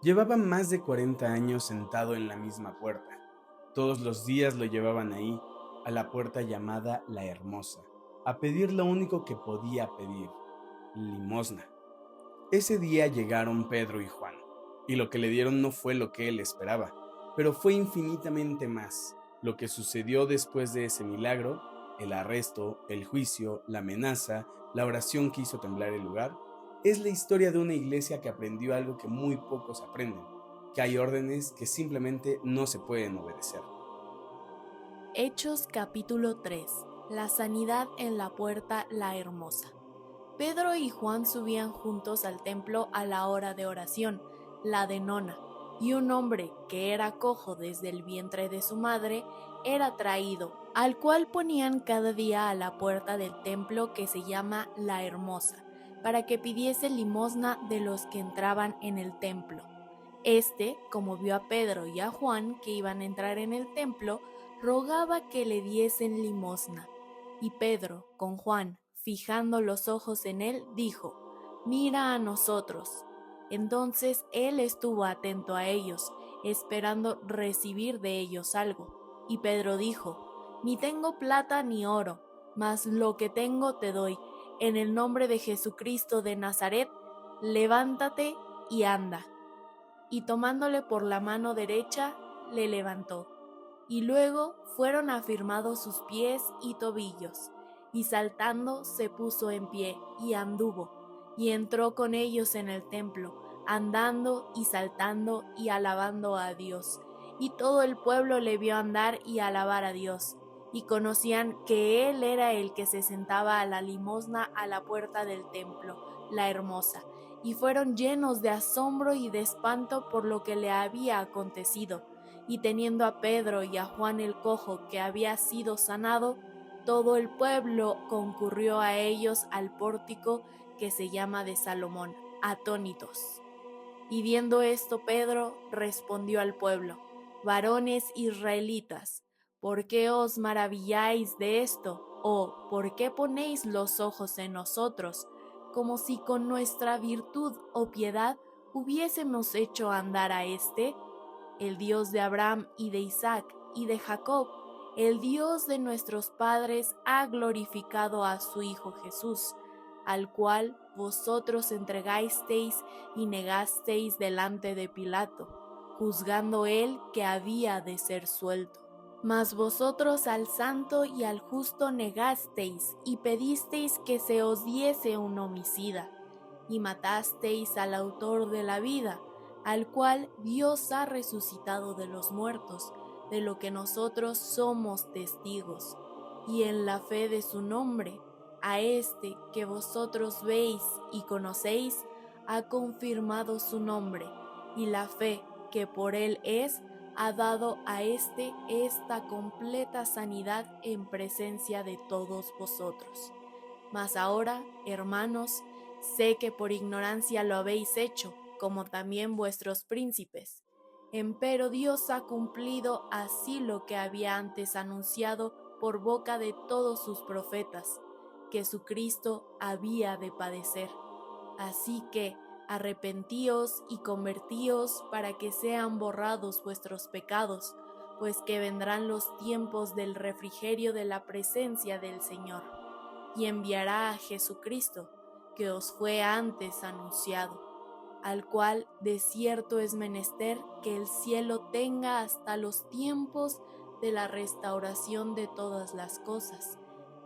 Llevaba más de 40 años sentado en la misma puerta. Todos los días lo llevaban ahí, a la puerta llamada La Hermosa, a pedir lo único que podía pedir, limosna. Ese día llegaron Pedro y Juan, y lo que le dieron no fue lo que él esperaba, pero fue infinitamente más. Lo que sucedió después de ese milagro, el arresto, el juicio, la amenaza, la oración que hizo temblar el lugar, es la historia de una iglesia que aprendió algo que muy pocos aprenden, que hay órdenes que simplemente no se pueden obedecer. Hechos capítulo 3. La sanidad en la puerta La Hermosa. Pedro y Juan subían juntos al templo a la hora de oración, la de nona, y un hombre que era cojo desde el vientre de su madre era traído, al cual ponían cada día a la puerta del templo que se llama La Hermosa, para que pidiese limosna de los que entraban en el templo. Como vio a Pedro y a Juan que iban a entrar en el templo, rogaba que le diesen limosna. Y Pedro, con Juan, fijando los ojos en él, dijo: Mira a nosotros. Entonces él estuvo atento a ellos, esperando recibir de ellos algo. Y Pedro dijo: Ni tengo plata ni oro, mas lo que tengo te doy. En el nombre de Jesucristo de Nazaret, levántate y anda. Y tomándole por la mano derecha, le levantó. Y luego fueron afirmados sus pies y tobillos, y saltando se puso en pie, y anduvo, y entró con ellos en el templo, andando y saltando y alabando a Dios. Y todo el pueblo le vio andar y alabar a Dios, y conocían que él era el que se sentaba a la limosna a la puerta del templo, La Hermosa, y fueron llenos de asombro y de espanto por lo que le había acontecido. Y teniendo a Pedro y a Juan el cojo que había sido sanado, todo el pueblo concurrió a ellos al pórtico que se llama de Salomón, atónitos. Y viendo esto, Pedro respondió al pueblo: Varones israelitas, ¿por qué os maravilláis de esto? ¿O por qué ponéis los ojos en nosotros, como si con nuestra virtud o piedad hubiésemos hecho andar a el Dios de Abraham y de Isaac y de Jacob, el Dios de nuestros padres, ha glorificado a su Hijo Jesús, al cual vosotros entregasteis y negasteis delante de Pilato, juzgando él que había de ser suelto. Mas vosotros al santo y al justo negasteis y pedisteis que se os diese un homicida, y matasteis al autor de la vida, al cual Dios ha resucitado de los muertos, de lo que nosotros somos testigos. Y en la fe de su nombre, a que vosotros veis y conocéis, ha confirmado su nombre, y la fe que por él es, ha dado a esta completa sanidad en presencia de todos vosotros. Mas ahora, hermanos, sé que por ignorancia lo habéis hecho, como también vuestros príncipes. Empero Dios ha cumplido así lo que había antes anunciado por boca de todos sus profetas, que su Cristo había de padecer. Así que arrepentíos y convertíos para que sean borrados vuestros pecados, pues que vendrán los tiempos del refrigerio de la presencia del Señor, y enviará a Jesucristo, que os fue antes anunciado, al cual de cierto es menester que el cielo tenga hasta los tiempos de la restauración de todas las cosas,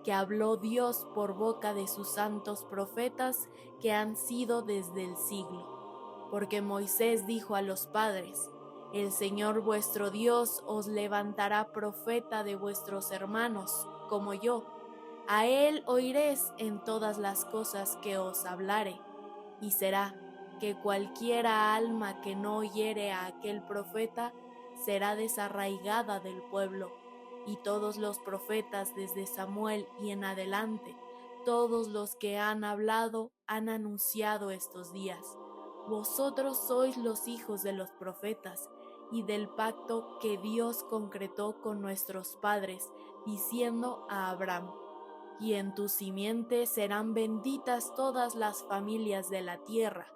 que habló Dios por boca de sus santos profetas que han sido desde el siglo. Porque Moisés dijo a los padres: El Señor vuestro Dios os levantará profeta de vuestros hermanos, como yo. A él oiréis en todas las cosas que os hablare, y será que cualquiera alma que no oyere a aquel profeta será desarraigada del pueblo. Y todos los profetas desde Samuel y en adelante, todos los que han hablado, han anunciado estos días. Vosotros sois los hijos de los profetas y del pacto que Dios concretó con nuestros padres, diciendo a Abraham: y en tu simiente serán benditas todas las familias de la tierra.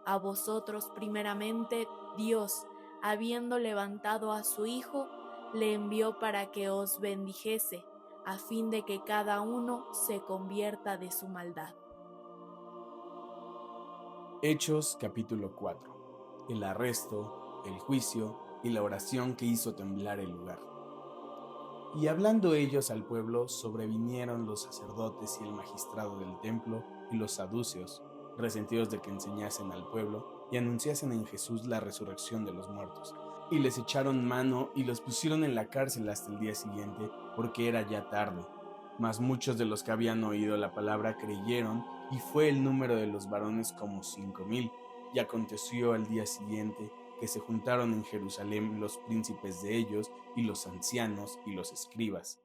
A vosotros primeramente Dios, habiendo levantado a su Hijo, le envió para que os bendijese, a fin de que cada uno se convierta de su maldad. Hechos capítulo 4. El arresto, el juicio y la oración que hizo temblar el lugar. Y hablando ellos al pueblo, sobrevinieron los sacerdotes y el magistrado del templo y los saduceos, resentidos de que enseñasen al pueblo y anunciasen en Jesús la resurrección de los muertos. Y les echaron mano y los pusieron en la cárcel hasta el día siguiente, porque era ya tarde. Mas muchos de los que habían oído la palabra creyeron, y fue el número de los varones como 5,000. Y aconteció al día siguiente que se juntaron en Jerusalén los príncipes de ellos, y los ancianos, y los escribas.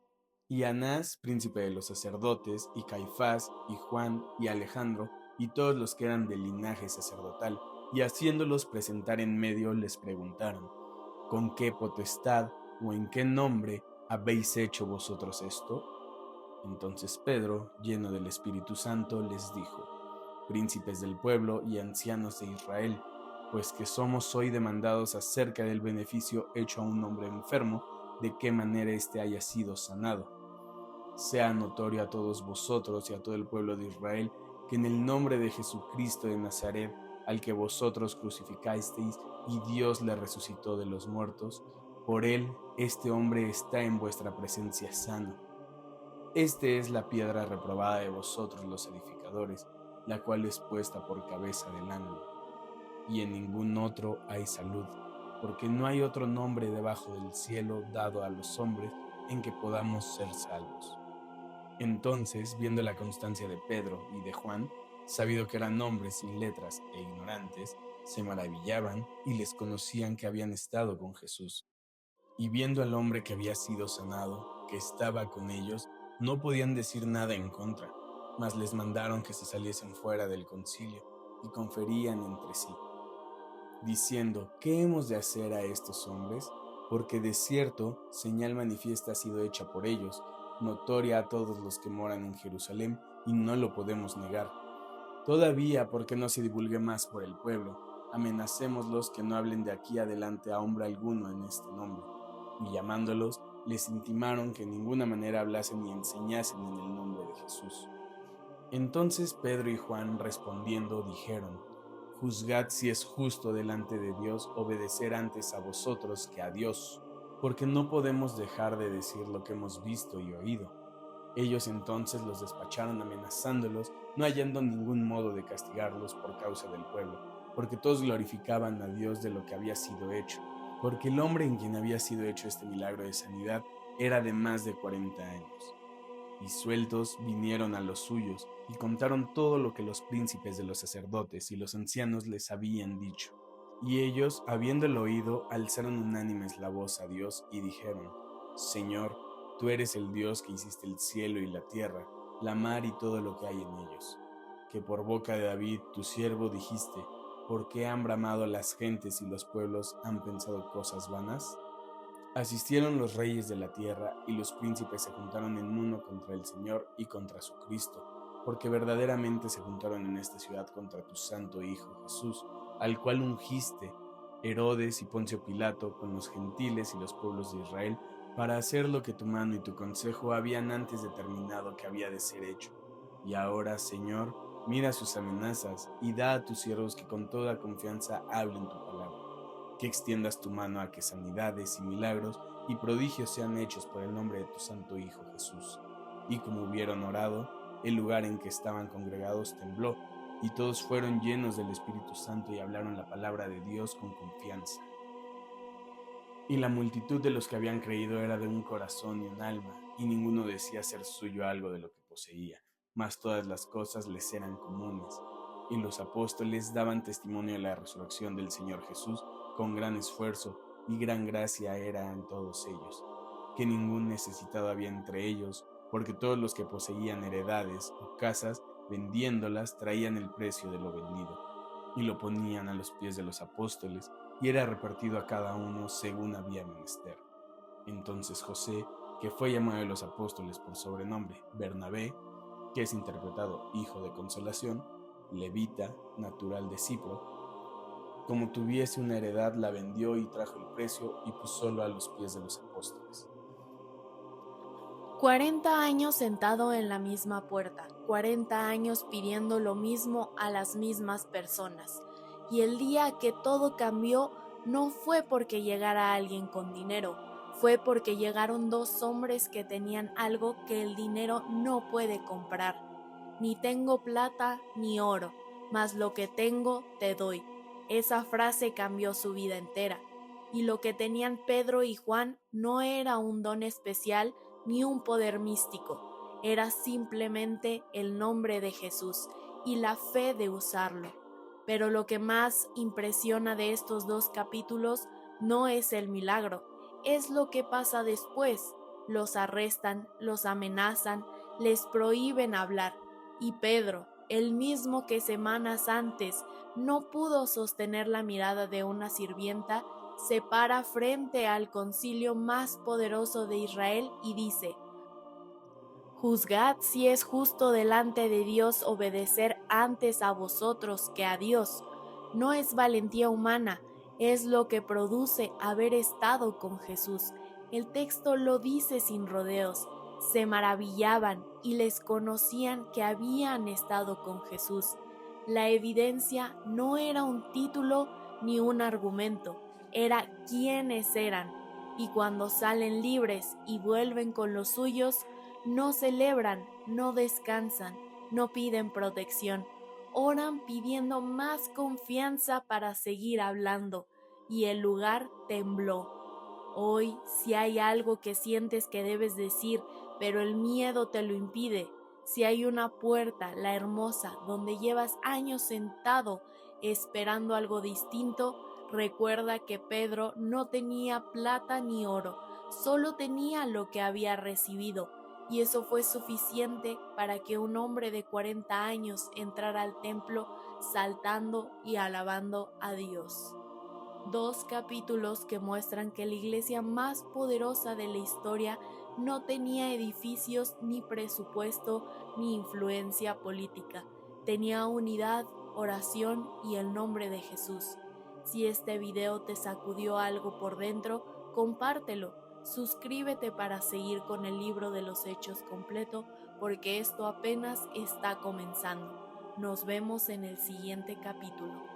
Y Anás, príncipe de los sacerdotes, y Caifás, y Juan, y Alejandro, y todos los que eran del linaje sacerdotal, y haciéndolos presentar en medio, les preguntaron: ¿con qué potestad o en qué nombre habéis hecho vosotros esto? Entonces Pedro, lleno del Espíritu Santo, les dijo: príncipes del pueblo y ancianos de Israel, pues que somos hoy demandados acerca del beneficio hecho a un hombre enfermo, de qué manera éste haya sido sanado. Sea notorio a todos vosotros y a todo el pueblo de Israel que en el nombre de Jesucristo de Nazaret, al que vosotros crucificasteis y Dios le resucitó de los muertos, por él este hombre está en vuestra presencia sano. Este es la piedra reprobada de vosotros los edificadores, la cual es puesta por cabeza del ángulo. Y en ningún otro hay salud, porque no hay otro nombre debajo del cielo dado a los hombres en que podamos ser salvos. Entonces, viendo la constancia de Pedro y de Juan, sabido que eran hombres sin letras e ignorantes, se maravillaban y les conocían que habían estado con Jesús. Y viendo al hombre que había sido sanado, que estaba con ellos, no podían decir nada en contra, mas les mandaron que se saliesen fuera del concilio y conferían entre sí, diciendo: ¿qué hemos de hacer a estos hombres? Porque de cierto señal manifiesta ha sido hecha por ellos, notoria a todos los que moran en Jerusalén, y no lo podemos negar. Todavía, porque no se divulgue más por el pueblo, amenacémoslos que no hablen de aquí adelante a hombre alguno en este nombre. Y llamándolos, les intimaron que en ninguna manera hablasen ni enseñasen en el nombre de Jesús. Entonces Pedro y Juan, respondiendo, dijeron: juzgad si es justo delante de Dios obedecer antes a vosotros que a Dios, porque no podemos dejar de decir lo que hemos visto y oído. Ellos entonces los despacharon amenazándolos, no hallando ningún modo de castigarlos por causa del pueblo, porque todos glorificaban a Dios de lo que había sido hecho, porque el hombre en quien había sido hecho este milagro de sanidad era de más de 40 años. Y sueltos vinieron a los suyos, y contaron todo lo que los príncipes de los sacerdotes y los ancianos les habían dicho. Y ellos, habiéndolo oído, alzaron unánimes la voz a Dios y dijeron: Señor, tú eres el Dios que hiciste el cielo y la tierra, la mar y todo lo que hay en ellos, que por boca de David, tu siervo, dijiste: ¿por qué han bramado las gentes y los pueblos han pensado cosas vanas? Asistieron los reyes de la tierra y los príncipes se juntaron en uno contra el Señor y contra su Cristo, porque verdaderamente se juntaron en esta ciudad contra tu santo Hijo Jesús, al cual ungiste, Herodes y Poncio Pilato, con los gentiles y los pueblos de Israel, para hacer lo que tu mano y tu consejo habían antes determinado que había de ser hecho. Y ahora, Señor, mira sus amenazas y da a tus siervos que con toda confianza hablen tu palabra, que extiendas tu mano a que sanidades y milagros y prodigios sean hechos por el nombre de tu santo Hijo Jesús. Y como hubieron orado, el lugar en que estaban congregados tembló, y todos fueron llenos del Espíritu Santo y hablaron la palabra de Dios con confianza. Y la multitud de los que habían creído era de un corazón y un alma, y ninguno decía ser suyo algo de lo que poseía, mas todas las cosas les eran comunes. Y los apóstoles daban testimonio de la resurrección del Señor Jesús con gran esfuerzo, y gran gracia era en todos ellos, que ningún necesitado había entre ellos, porque todos los que poseían heredades o casas, vendiéndolas, traían el precio de lo vendido, y lo ponían a los pies de los apóstoles, y era repartido a cada uno según había menester. Entonces José, que fue llamado de los apóstoles por sobrenombre Bernabé, que es interpretado Hijo de Consolación, levita, natural de Cipro, Como tuviese una heredad, la vendió y trajo el precio y pusólo a los pies de los apóstoles. 40 años sentado en la misma puerta, 40 años pidiendo lo mismo a las mismas personas. Y el día que todo cambió no fue porque llegara alguien con dinero, fue porque llegaron dos hombres que tenían algo que el dinero no puede comprar. Ni tengo plata ni oro, mas lo que tengo te doy. Esa frase cambió su vida entera. Y lo que tenían Pedro y Juan no era un don especial ni un poder místico, era simplemente el nombre de Jesús y la fe de usarlo. Pero lo que más impresiona de estos dos capítulos no es el milagro, es lo que pasa después. Los arrestan, los amenazan, les prohíben hablar. Y Pedro, el mismo que semanas antes no pudo sostener la mirada de una sirvienta, se para frente al concilio más poderoso de Israel y dice: Juzgad si es justo delante de Dios obedecer antes a vosotros que a Dios. No es valentía humana, es lo que produce haber estado con Jesús. El texto lo dice sin rodeos. Se maravillaban y les conocían que habían estado con Jesús. La evidencia no era un título ni un argumento, era quiénes eran. Y cuando salen libres y vuelven con los suyos, no celebran, no descansan, no piden protección, oran pidiendo más confianza para seguir hablando, y el lugar tembló. Hoy, si hay algo que sientes que debes decir, pero el miedo te lo impide, si hay una puerta, la hermosa, donde llevas años sentado esperando algo distinto, recuerda que Pedro no tenía plata ni oro, solo tenía lo que había recibido, y eso fue suficiente para que un hombre de 40 años entrara al templo saltando y alabando a Dios. Dos capítulos que muestran que la iglesia más poderosa de la historia no tenía edificios, ni presupuesto, ni influencia política. Tenía unidad, oración y el nombre de Jesús. Si este video te sacudió algo por dentro, compártelo. Suscríbete para seguir con el libro de los Hechos completo, porque esto apenas está comenzando. Nos vemos en el siguiente capítulo.